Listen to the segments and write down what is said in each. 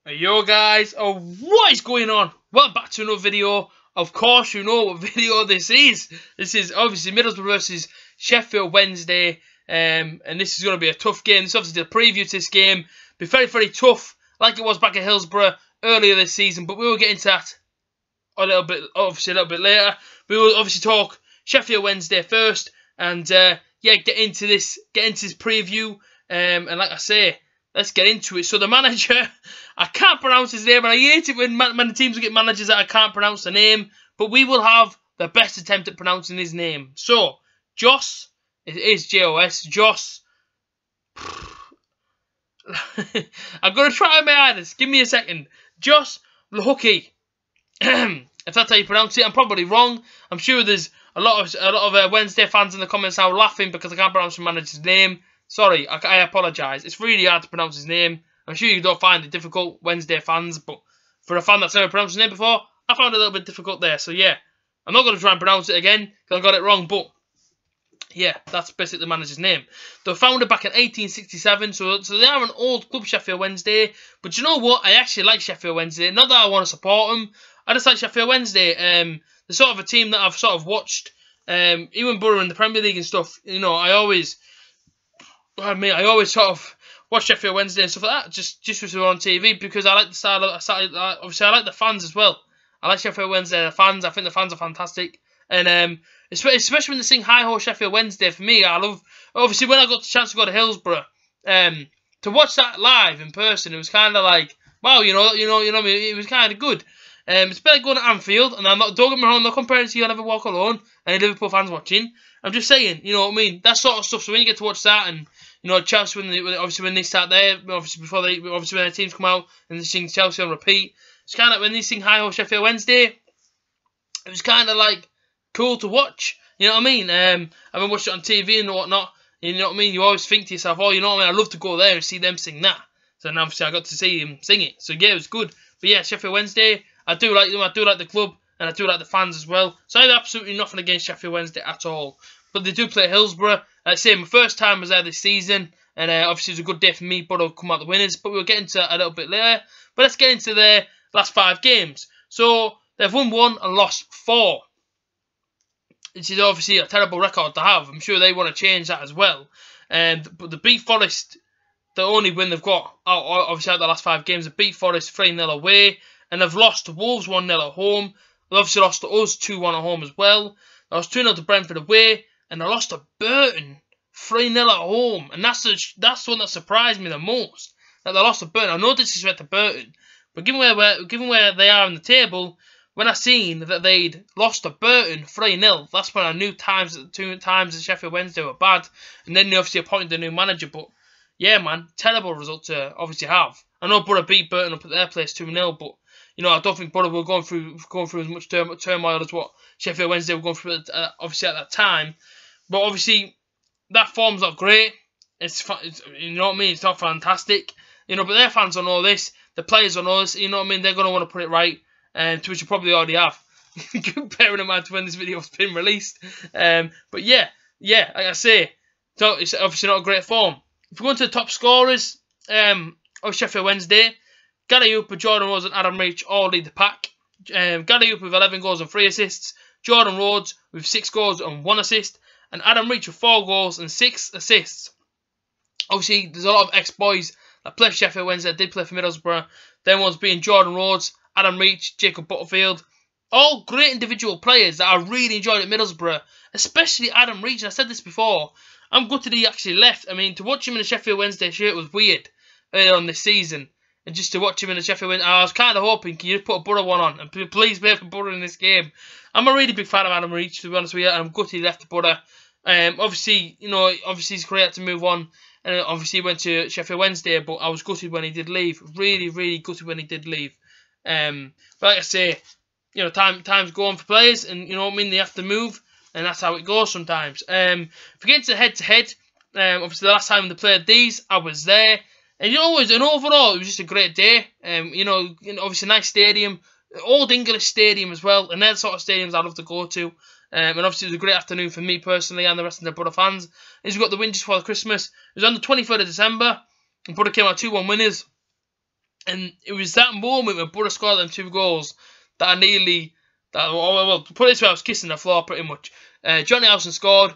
Yo guys, what is going on? Welcome back to another video. Of course you know what video this is. This is obviously Middlesbrough versus Sheffield Wednesday. And this is going to be a tough game. This is obviously the preview to this game. Be very, very tough, like it was back at Hillsborough earlier this season. But we will get into that a little bit later. We will obviously talk Sheffield Wednesday first. And yeah, get into this preview. And like I say, let's get into it. So the manager, I can't pronounce his name, and I hate it when teams get managers that I can't pronounce the name. But we will have the best attempt at pronouncing his name. So, Jos, it is J-O-S, Jos. I'm going to try my hardest. Give me a second. Jos Lhuki. If that's how you pronounce it, I'm probably wrong. I'm sure there's a lot of Wednesday fans in the comments now laughing because I can't pronounce the manager's name. Sorry, I apologise. It's really hard to pronounce his name. I'm sure you don't find it difficult, Wednesday fans, but for a fan that's never pronounced his name before, I found it a little bit difficult there. So yeah, I'm not going to try and pronounce it again because I got it wrong, but yeah, that's basically the manager's name. They were founded back in 1867, so they are an old club, Sheffield Wednesday. But you know what? I actually like Sheffield Wednesday. Not that I want to support them. I just like Sheffield Wednesday. They're sort of a team that I've sort of watched, even Boro in the Premier League and stuff. You know, I always sort of watch Sheffield Wednesday and stuff like that, just because we're on TV, because I like the style. Obviously, I like the fans as well. I like Sheffield Wednesday, the fans. I think the fans are fantastic, and especially when they sing "Hi Ho Sheffield Wednesday." For me, I love. Obviously, when I got the chance to go to Hillsborough, to watch that live in person, it was kind of like, wow, you know, it was kind of good. It's better going to Anfield, and don't get me wrong, I'm not comparing to You'll Never Walk Alone, and Liverpool fans watching. I'm just saying, you know what I mean? That sort of stuff. So when you get to watch that, and you know, Chelsea when they start there, obviously when their teams come out and they sing Chelsea on repeat, it's kind of when they sing Hi Ho Sheffield Wednesday, it was kind of like cool to watch. You know what I mean? I've been watching it on TV and whatnot. You know what I mean? You always think to yourself, oh, you know what I mean? I'd love to go there and see them sing that. So then obviously I got to see him sing it. So yeah, it was good. But yeah, Sheffield Wednesday, I do like them. I do like the club, and I do like the fans as well. So I have absolutely nothing against Sheffield Wednesday at all. But they do play Hillsborough. Like I say, my first time was there this season, and obviously it was a good day for me. Boro come out the winners, but we'll get into that a little bit later. But let's get into their last 5 games. So they've won 1 and lost 4, which is obviously a terrible record to have. I'm sure they want to change that as well. But the beat Forest, the only win they've got, obviously out of the last 5 games, they beat Forest 3-0 away, and they've lost to Wolves 1-0 at home. They've obviously lost to us 2-1 at home as well. They lost 2-0 to Brentford away, and they lost to Burton 3-0 at home. And that's the one that surprised me the most, that they lost to Burton. I know disrespect to Burton, but given where they are in the table, when I seen that they'd lost to Burton 3-0, that's when I knew two times at Sheffield Wednesday were bad. And then they obviously appointed a new manager. But yeah, man, terrible result to obviously have. I know Boro beat Burton up at their place 2-0, but you know, I don't think Boro were going through as much turmoil as what Sheffield Wednesday were going through obviously at that time. But obviously, that form's not great. It's you know what I mean? It's not fantastic. You know, but their fans don't know this. The players don't know this. You know what I mean? They're going to want to put it right. To which you probably already have. Bearing in mind to when this video's been released. But yeah, like I say, so it's obviously not a great form. If we go into the top scorers of Sheffield Wednesday, Gary Hooper, Jordan Rhodes and Adam Reach all lead the pack. Gary Hooper with 11 goals and 3 assists. Jordan Rhodes with 6 goals and 1 assist. And Adam Reach with 4 goals and 6 assists. Obviously, there's a lot of ex-boys that play for Sheffield Wednesday that did play for Middlesbrough. Them ones being Jordan Rhodes, Adam Reach, Jacob Butterfield. All great individual players that I really enjoyed at Middlesbrough. Especially Adam Reach. And I said this before. I'm gutted he actually left. I mean, to watch him in a Sheffield Wednesday shirt was weird earlier on this season. And just to watch him in a Sheffield Wednesday, I was kind of hoping, can you just put a Boro one on? And please play for Boro in this game. I'm a really big fan of Adam Reach, to be honest with you. And I'm gutted he left the Boro. Obviously, you know, his career had to move on. And obviously he went to Sheffield Wednesday. But I was gutted when he did leave. Really, really gutted when he did leave. But like I say, you know, times go on for players. And you know what I mean? They have to move. And that's how it goes sometimes. If we get into head-to-head, obviously the last time they played these, I was there. And you know, and overall, it was just a great day. You know, obviously a nice stadium. Old English stadium as well. And they're the sort of stadiums I love to go to. And obviously it was a great afternoon for me personally and the rest of the Boro fans. As we got the win just before Christmas. It was on the 23rd of December. And Boro came out 2-1 winners. And it was that moment when Boro scored them 2 goals that I nearly, well, to put it this way, I was kissing the floor pretty much. Johnny Howson scored,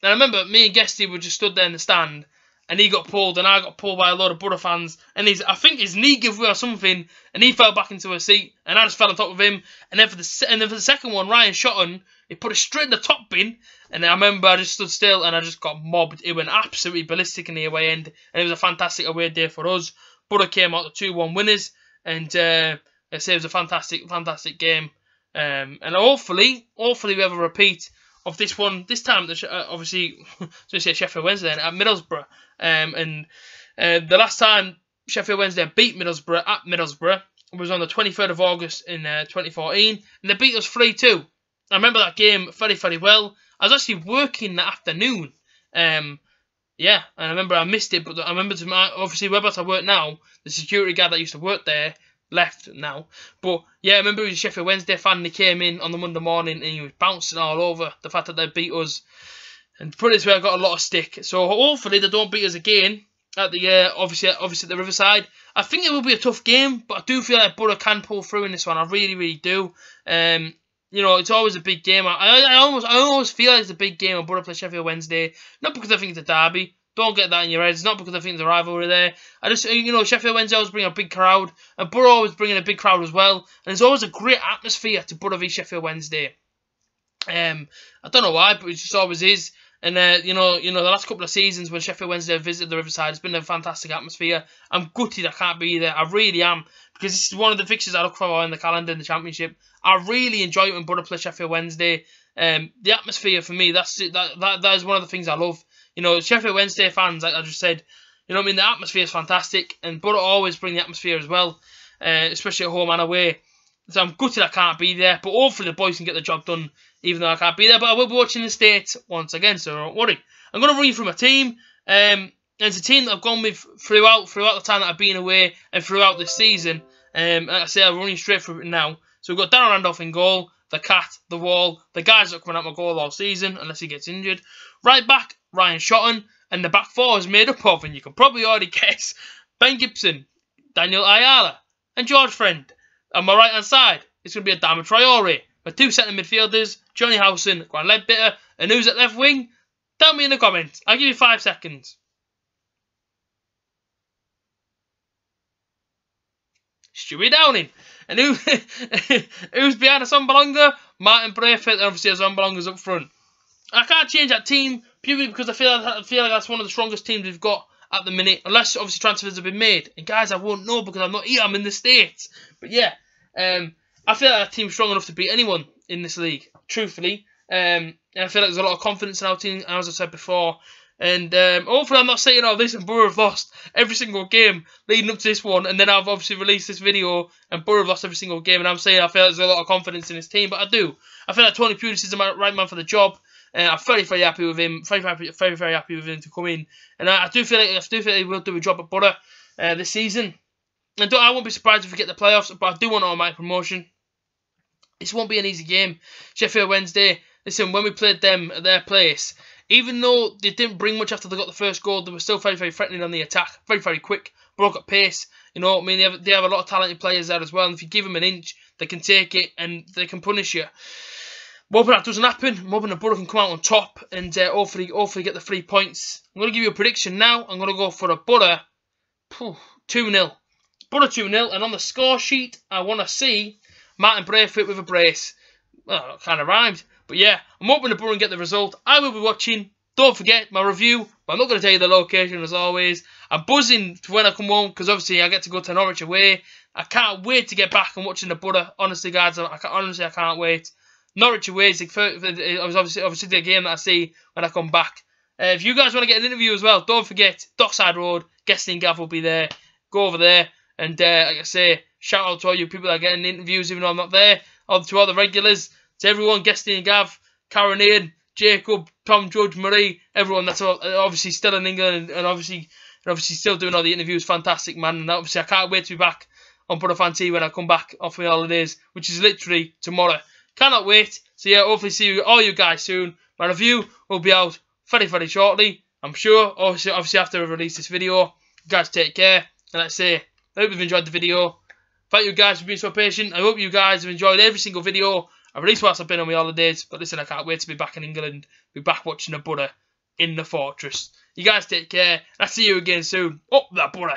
and I remember me and Guesty were just stood there in the stand, and he got pulled, and I got pulled by a lot of Boro fans, and I think his knee gave way or something, and he fell back into a seat, and I just fell on top of him, and then for the second one, Ryan Shotton, he put it straight in the top bin, and I remember I just stood still, and I just got mobbed. It went absolutely ballistic in the away end, and it was a fantastic away day for us. Boro came out the 2-1 winners, and I say it was a fantastic game, and hopefully we have a repeat of this one. This time, obviously, so we say Sheffield Wednesday at Middlesbrough, and the last time Sheffield Wednesday beat Middlesbrough at Middlesbrough was on the 23rd of August in 2014, and they beat us 3-2. I remember that game very well. I was actually working that afternoon. Yeah, and I remember I missed it, but I remember obviously whereabouts I work now, the security guard that used to work there left now. But yeah, I remember he was a Sheffield Wednesday fan, and he came in on the Monday morning and he was bouncing all over the fact that they beat us. And put it this way, I got a lot of stick. So hopefully they don't beat us again at the obviously at the Riverside. I think it will be a tough game, but I do feel like Boro can pull through in this one. I really do. You know, it's always a big game. I always feel like it's a big game when Boro play Sheffield Wednesday. Not because I think it's a derby. Don't get that in your head. It's not because I think there's a rivalry there. I just, you know, Sheffield Wednesday always bring a big crowd, and Boro always bringing a big crowd as well. And there's always a great atmosphere to Boro v Sheffield Wednesday. I don't know why, but it just always is. And you know, the last couple of seasons when Sheffield Wednesday have visited the Riverside, it's been a fantastic atmosphere. I'm gutted I can't be there. I really am, because this is one of the fixtures I look for in the calendar in the Championship. I really enjoy it when Boro play Sheffield Wednesday. The atmosphere for me, that is one of the things I love. You know, Sheffield Wednesday fans, like I just said, you know what I mean, the atmosphere is fantastic, and Boro always bring the atmosphere as well, especially at home and away. So I'm gutted I can't be there, but hopefully the boys can get the job done, even though I can't be there. But I will be watching the States once again, so don't worry. I'm going to run you through my team. It's a team that I've gone with throughout the time that I've been away and throughout this season. Like I say, I'll run you straight through it now. So we've got Darren Randolph in goal, the Cat, the Wall, the guys that are coming out my goal all season, unless he gets injured. Right back, Ryan Shotton, and the back four is made up of, and you can probably already guess, Ben Gibson, Daniel Ayala, and George Friend. On my right hand side, it's going to be Adama Traore. My 2 centre midfielders, Johnny Howson, Grant Ledbetter, and who's at left wing? Tell me in the comments. I'll give you 5 seconds. Stewie Downing. And who's behind Assombalonga? Martin Braithwaite, and obviously Assombalonga's up front. I can't change that team purely because I feel like that's one of the strongest teams we've got at the minute, unless obviously transfers have been made. And guys, I won't know because I'm not here, I'm in the States. But yeah, I feel like our team's strong enough to beat anyone in this league, truthfully. And I feel like there's a lot of confidence in our team, as I said before. And hopefully I'm not saying all this and Boro have lost every single game leading up to this one, and then I've obviously released this video and Boro have lost every single game, and I'm saying I feel like there's a lot of confidence in this team, but I do. I feel like Tony Pulis is the right man for the job. I'm very happy with him. Very happy with him to come in, and I do feel like he will do a job at Boro this season. And I won't be surprised if we get the playoffs, but I do want automatic promotion. This won't be an easy game. Sheffield Wednesday. Listen, when we played them at their place, even though they didn't bring much after they got the first goal, they were still very threatening on the attack. Very quick. Broke at pace. You know what I mean? They have a lot of talented players there as well. And if you give them an inch, they can take it and they can punish you. I'm hoping that doesn't happen. I'm hoping the Boro can come out on top and hopefully get the 3 points. I'm going to give you a prediction now. I'm going to go for a Boro 2-0. Boro 2-0. And on the score sheet, I want to see Martin Braithwaite with a brace. Well, it kind of rhymed. But yeah, I'm hoping the Boro can get the result. I will be watching. Don't forget my review. But I'm not going to tell you the location as always. I'm buzzing for when I come home because obviously I get to go to Norwich away. I can't wait to get back and watching the Boro. Honestly, guys, I can't wait. Norwich away is obviously the game that I see when I come back. If you guys want to get an interview as well, don't forget Dockside Road. Guesty and Gav will be there. Go over there. And like I say, shout out to all you people that are getting interviews even though I'm not there. To all the regulars. To everyone, Guesty and Gav, Karen Ian, Jacob, Tom, Judge, Marie, everyone that's obviously still in England and obviously still doing all the interviews. Fantastic, man. And obviously I can't wait to be back on Boro Fan TV when I come back off my holidays, which is literally tomorrow. Cannot wait. So yeah, hopefully see all you guys soon. My review will be out very shortly, I'm sure. Obviously after I release this video. You guys take care. And let's say I hope you've enjoyed the video. Thank you guys for being so patient. I hope you guys have enjoyed every single video I released whilst I've been on my holidays. But listen, I can't wait to be back in England, be back watching the Boro in the Fortress. You guys take care. I'll see you again soon. Up the Boro.